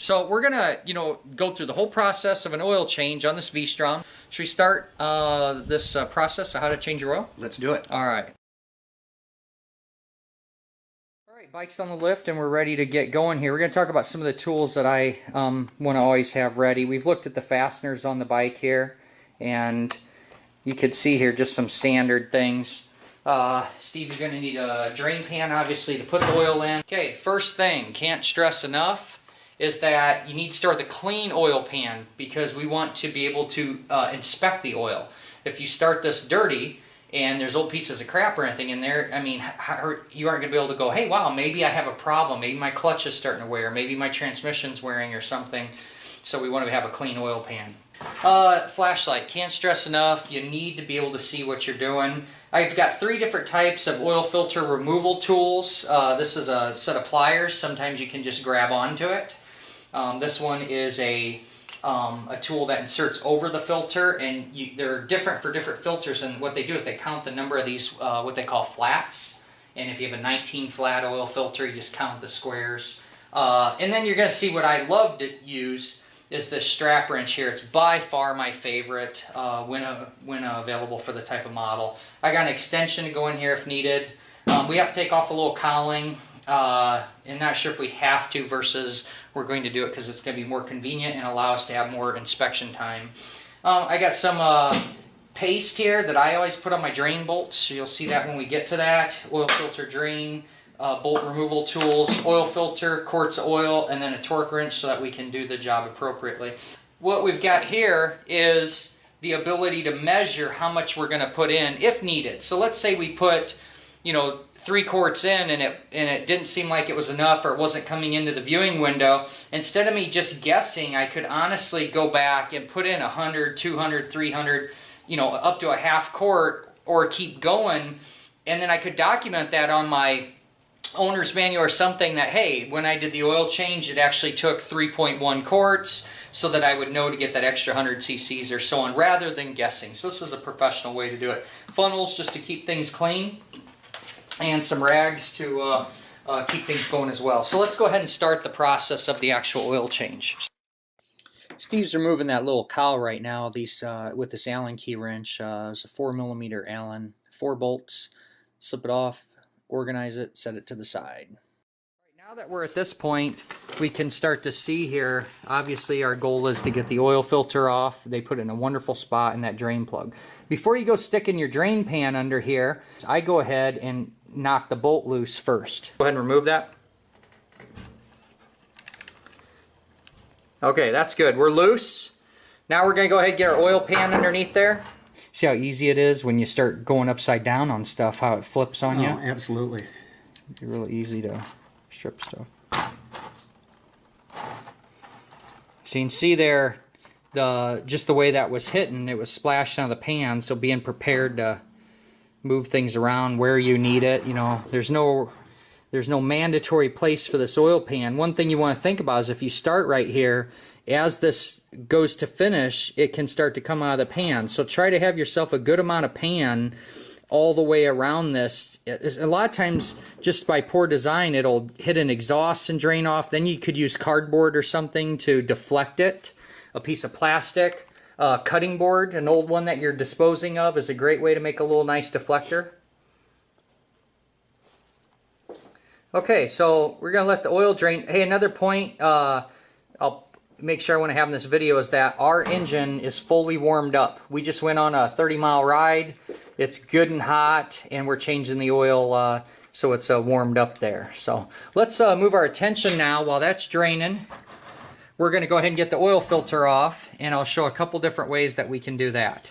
So we're gonna, go through the whole process of an oil change on this V-Strom. Should we start this process of how to change your oil? Let's do it. All right. All right, bike's on the lift and we're ready to get going here. We're gonna talk about some of the tools that I want to always have ready. We've looked at the fasteners on the bike here, and you could see here just some standard things. Steve, you're gonna need a drain pan, obviously, to put the oil in. Okay, first thing, can't stress enough, is that you need to start with a clean oil pan because we want to be able to inspect the oil. If you start this dirty and there's old pieces of crap or anything in there, I mean, you aren't going to be able to go, hey, wow, maybe I have a problem. Maybe my clutch is starting to wear. Maybe my transmission's wearing or something. So we want to have a clean oil pan. Flashlight, can't stress enough. You need to be able to see what you're doing. I've got 3 different types of oil filter removal tools. This is a set of pliers. Sometimes you can just grab onto it. This one is a tool that inserts over the filter, and they're different for different filters, and what they do is they count the number of these, what they call flats, and if you have a 19 flat oil filter, you just count the squares. And then you're going to see what I love to use is this strap wrench here. It's by far my favorite when available for the type of model. I got an extension to go in here if needed. We have to take off a little cowling. And not sure if we have to versus we're going to do it because it's going to be more convenient and allow us to have more inspection time. I got some paste here that I always put on my drain bolts. You'll see that when we get to that. Oil filter drain, bolt removal tools, oil filter, quarts of oil, and then a torque wrench so that we can do the job appropriately. What we've got here is the ability to measure how much we're going to put in if needed. So let's say we put, 3 quarts in and it didn't seem like it was enough or it wasn't coming into the viewing window. Instead of me just guessing, I could honestly go back and put in 100, 200, 300, up to a half quart, or keep going, and then I could document that on my owner's manual or something that, hey, when I did the oil change, it actually took 3.1 quarts, so that I would know to get that extra 100 cc's or so on, rather than guessing. So this is a professional way to do it. Funnels just to keep things clean, and some rags to keep things going as well. So let's go ahead and start the process of the actual oil change. Steve's removing that little cowl right now with this Allen key wrench. It's a 4mm Allen, 4 bolts. Slip it off, organize it, set it to the side. Now that we're at this point, we can start to see here, obviously our goal is to get the oil filter off. They put it in a wonderful spot in that drain plug. Before you go sticking your drain pan under here, I go ahead and knock the bolt loose first. Go ahead and remove that. Okay, that's good. We're loose. Now we're going to go ahead and get our oil pan underneath there. See how easy it is when you start going upside down on stuff, how it flips on you? Oh, absolutely. It's really easy to strip stuff. So you can see there, just the way that was hitting, it was splashed out of the pan, so being prepared to move things around where you need it. There's no mandatory place for this oil pan. One thing you want to think about is if you start right here, as this goes to finish, it can start to come out of the pan. So try to have yourself a good amount of pan all the way around this. A lot of times, just by poor design, it'll hit an exhaust and drain off. Then you could use cardboard or something to deflect it. A piece of plastic. Cutting board, an old one that you're disposing of, is a great way to make a little nice deflector. Okay, so we're going to let the oil drain. Hey, another point I'll make sure I want to have in this video is that our engine is fully warmed up. We just went on a 30-mile ride. It's good and hot, and we're changing the oil so it's warmed up there. So let's move our attention now while that's draining. We're going to go ahead and get the oil filter off, and I'll show a couple different ways that we can do that.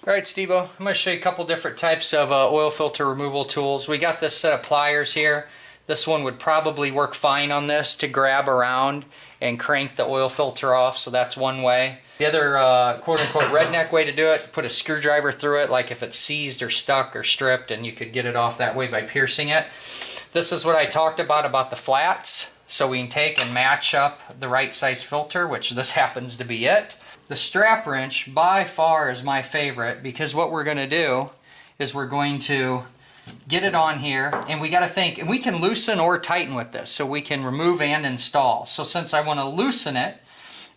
Alright, Steve-O, I'm going to show you a couple different types of oil filter removal tools. We got this set of pliers here. This one would probably work fine on this to grab around and crank the oil filter off, so that's one way. The other quote-unquote redneck way to do it, put a screwdriver through it, like if it's seized or stuck or stripped, and you could get it off that way by piercing it. This is what I talked about the flats, so we can take and match up the right size filter, which this happens to be it. The strap wrench by far is my favorite, because what we're going to do is we're going to get it on here, and we got to think, and we can loosen or tighten with this, so we can remove and install. So since I want to loosen it,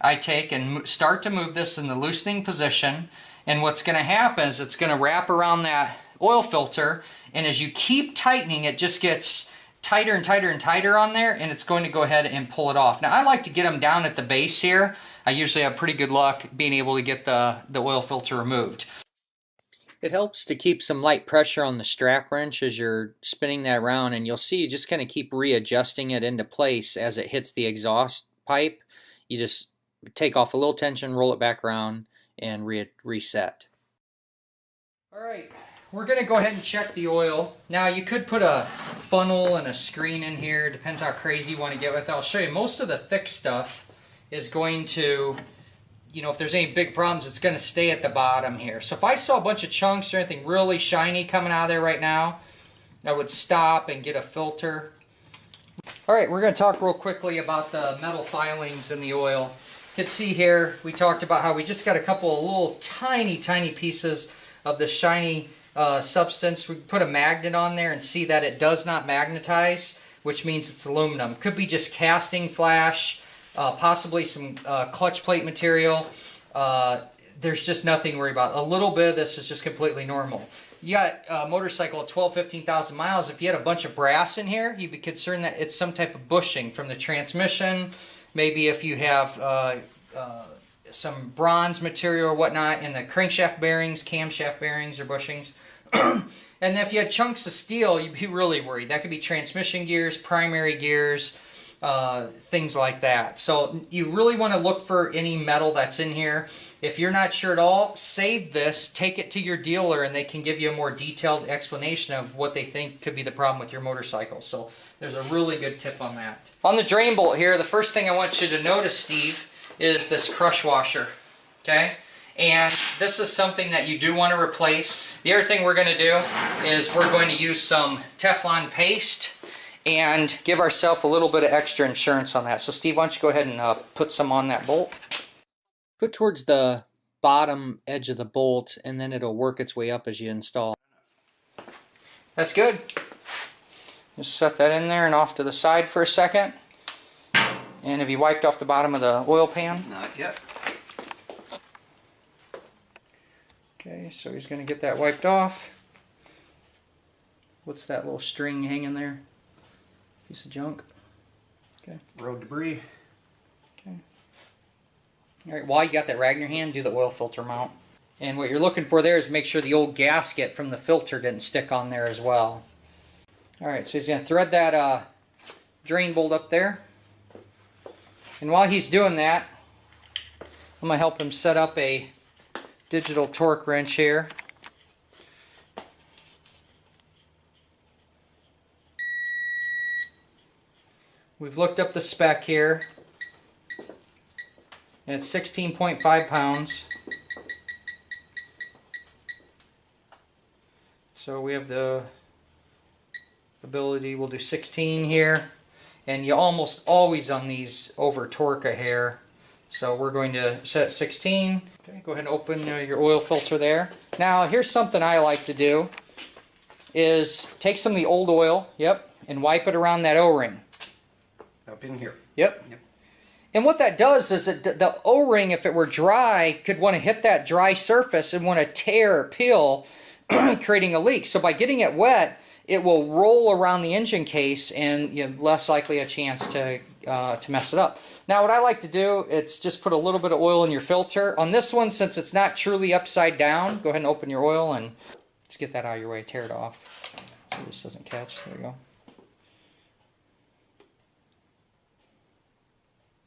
I take and start to move this in the loosening position, and what's going to happen is it's going to wrap around that oil filter, and as you keep tightening, it just gets tighter and tighter and tighter on there, and it's going to go ahead and pull it off. Now I like to get them down at the base here. I usually have pretty good luck being able to get the oil filter removed. It helps to keep some light pressure on the strap wrench as you're spinning that around, and you'll see you just kind of keep readjusting it into place as it hits the exhaust pipe. You just take off a little tension, roll it back around, and reset. All right, we're going to go ahead and check the oil. Now you could put a funnel and a screen in here, depends how crazy you want to get with it. I'll show you most of the thick stuff is going to, you know, if there's any big problems, it's going to stay at the bottom here. So if I saw a bunch of chunks or anything really shiny coming out of there right now, I would stop and get a filter. All right, we're going to talk real quickly about the metal filings in the oil. You can see here, we talked about how we just got a couple of little tiny pieces of the shiny substance. We put a magnet on there and see that it does not magnetize, which means it's aluminum. Could be just casting flash, possibly some clutch plate material. There's just nothing to worry about. A little bit of this is just completely normal. You got a motorcycle at 15,000 miles. If you had a bunch of brass in here, you'd be concerned that it's some type of bushing from the transmission. Maybe if you have some bronze material or whatnot in the crankshaft bearings, camshaft bearings, or bushings. And if you had chunks of steel, you'd be really worried. That could be transmission gears, primary gears, things like that. So you really want to look for any metal that's in here. If you're not sure at all, save this, take it to your dealer, and they can give you a more detailed explanation of what they think could be the problem with your motorcycle. So there's a really good tip on that. On the drain bolt here, the first thing I want you to notice, Steve, is this crush washer, okay? And this is something that you do want to replace. The other thing we're going to do is we're going to use some Teflon paste and give ourselves a little bit of extra insurance on that. So Steve, why don't you go ahead and put some on that bolt. Put towards the bottom edge of the bolt, and then it'll work its way up as you install. That's good. Just set that in there and off to the side for a second. And have you wiped off the bottom of the oil pan? Not yet. Okay, so he's going to get that wiped off. What's that little string hanging there? Piece of junk. Okay. Road debris. Okay. All right, while you got that rag in your hand, do the oil filter mount. And what you're looking for there is make sure the old gasket from the filter didn't stick on there as well. All right, so he's going to thread that drain bolt up there. And while he's doing that, I'm going to help him set up a digital torque wrench here. We've looked up the spec here, and it's 16.5 pounds. So we have the ability, we'll do 16 here, and you almost always on these over torque a hair. So we're going to set 16. Okay, go ahead and open your oil filter there. Now here's something I like to do, is take some of the old oil, and wipe it around that O-ring. Up in here. Yep. And what that does is that the O-ring, if it were dry, could want to hit that dry surface and want to tear or peel, creating a leak. So by getting it wet, it will roll around the engine case, and you have less likely a chance to mess it up. Now what I like to do, it's just put a little bit of oil in your filter. On this one, since it's not truly upside down, go ahead and open your oil and just get that out of your way, tear it off so this doesn't catch. There you go.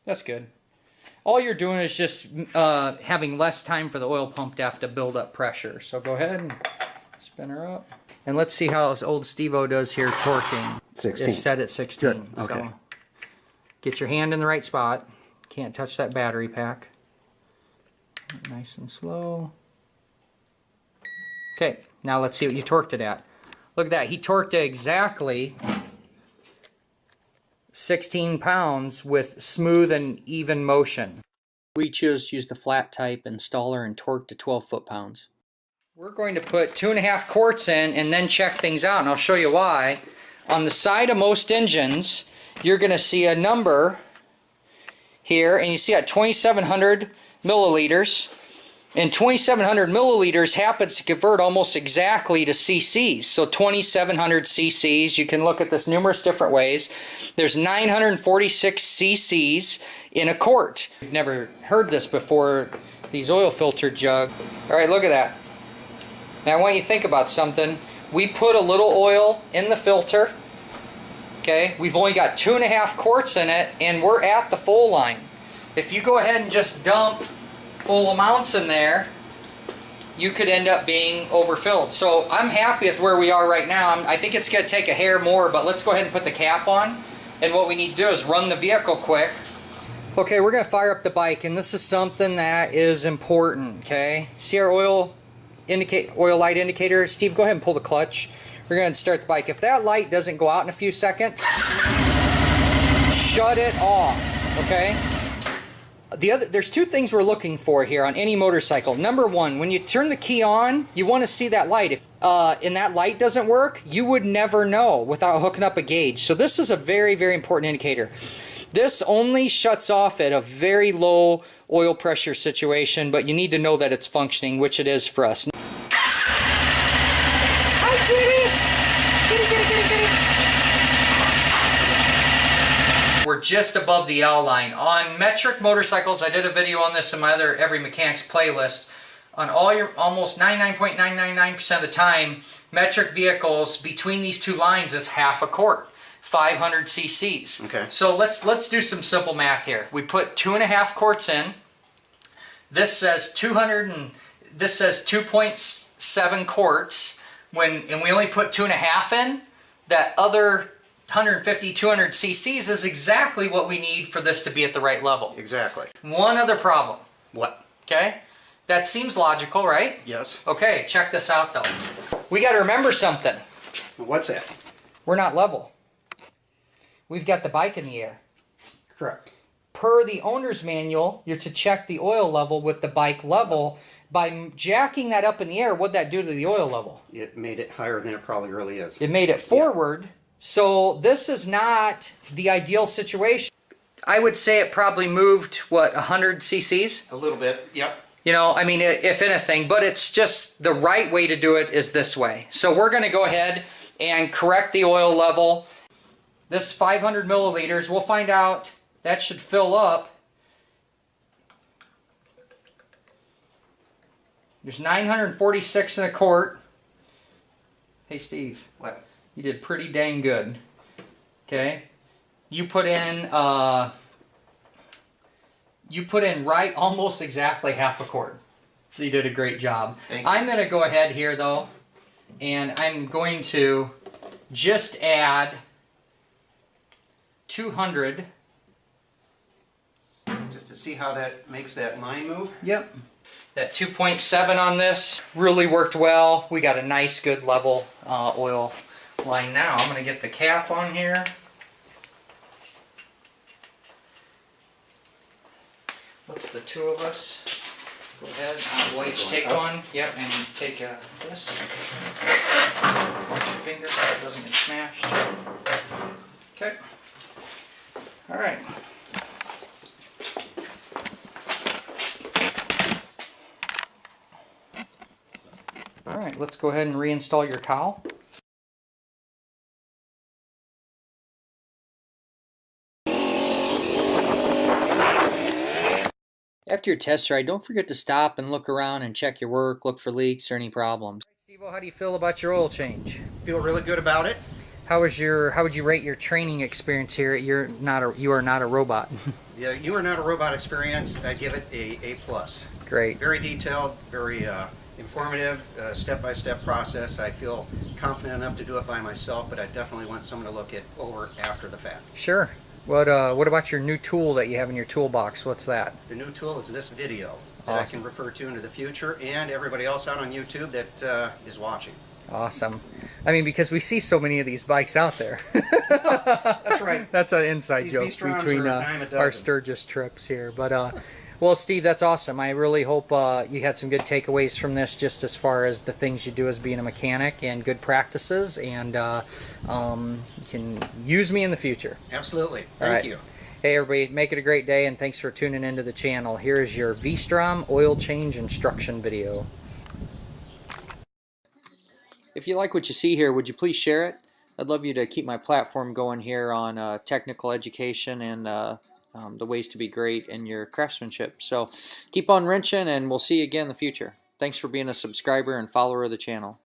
That's good. All you're doing is just having less time for the oil pump to have to build up pressure. So go ahead and spin her up. And let's see how old Steve-O does here torquing. 16. It's set at 16. Good. Okay. So get your hand in the right spot. Can't touch that battery pack. Nice and slow. Okay, now let's see what you torqued it at. Look at that. He torqued it exactly 16 pounds with smooth and even motion. We chose to use the flat type installer and torque to 12 foot-pounds. We're going to put 2.5 quarts in and then check things out, and I'll show you why. On the side of most engines, you're going to see a number here, and you see at 2,700 milliliters. And 2,700 milliliters happens to convert almost exactly to cc's. So 2,700 cc's, you can look at this numerous different ways. There's 946 cc's in a quart. You've never heard this before, these oil filter jug. All right, look at that. Now I want you to think about something. We put a little oil in the filter. Okay, we've only got 2.5 quarts in it, and we're at the full line. If you go ahead and just dump full amounts in there, you could end up being overfilled. So I'm happy with where we are right now. I think it's going to take a hair more, but let's go ahead and put the cap on. And what we need to do is run the vehicle quick. Okay, we're going to fire up the bike, and this is something that is important. Okay, see our oil light indicator? Steve, go ahead and pull the clutch. We're going to start the bike. If that light doesn't go out in a few seconds, shut it off. Okay. There's two things we're looking for here on any motorcycle. Number one, when you turn the key on, you want to see that light. If and that light doesn't work, you would never know without hooking up a gauge. So this is a very, very important indicator. This only shuts off at a very low oil pressure situation, but you need to know that it's functioning, which it is for us. Hi, kitty! Kitty! We're just above the L line. On metric motorcycles, I did a video on this in my other Every Mechanics playlist. On all your almost 99.999% of the time, metric vehicles between these two lines is half a quart. 500 cc's. Okay. So let's do some simple math here. We put 2.5 quarts in. This says 2.7 quarts. And we only put 2.5 in. That other 150, 200 cc's is exactly what we need for this to be at the right level. Exactly. One other problem. What? Okay. That seems logical, right? Yes. Okay. Check this out though. We got to remember something. What's that? We're not level. We've got the bike in the air. Correct. Per the owner's manual, you're to check the oil level with the bike level. By jacking that up in the air, what'd that do to the oil level? It made it higher than it probably really is. It made it forward. Yeah. So this is not the ideal situation. I would say it probably moved, what, 100 cc's? A little bit, yep. You know, I mean, if anything, but it's just the right way to do it is this way. So we're going to go ahead and correct the oil level. This 500 milliliters, we'll find out that should fill up. There's 946 in a quart. Hey Steve. What? You did pretty dang good. Okay. You put in right almost exactly half a quart. So you did a great job. Thank you. I'm going to go ahead here though, and I'm going to just add 200. Just to see how that makes that line move? Yep. That 2.7 on this really worked well. We got a nice good level oil line now. I'm going to get the cap on here. What's the two of us? Go ahead. We'll each take one. Yep, and take this. Watch your finger so it doesn't get smashed. Okay. All right. All right, let's go ahead and reinstall your cowl. After your test ride, don't forget to stop and look around and check your work, look for leaks or any problems. Steve-O, how do you feel about your oil change? Feel really good about it. How would you rate your training experience here? You are not a robot. Yeah, you are not a robot experience. I give it a A+. Great. Very detailed, very informative, step-by-step process. I feel confident enough to do it by myself, but I definitely want someone to look it over after the fact. Sure. What about your new tool that you have in your toolbox? What's that? The new tool is this video that Awesome. I can refer to into the future, and everybody else out on YouTube that is watching. Awesome. I mean, because we see so many of these bikes out there. That's right. That's an inside These joke Vstroms between are a dime a dozen. our Sturgis trips here. But Well, Steve, that's awesome. I really hope you had some good takeaways from this, just as far as the things you do as being a mechanic and good practices, and you can use me in the future. Absolutely. All Thank right. you. Hey, everybody, make it a great day, and thanks for tuning into the channel. Here is your Vstrom oil change instruction video. If you like what you see here, would you please share it? I'd love you to keep my platform going here on technical education and the ways to be great in your craftsmanship. So keep on wrenching, and we'll see you again in the future. Thanks for being a subscriber and follower of the channel.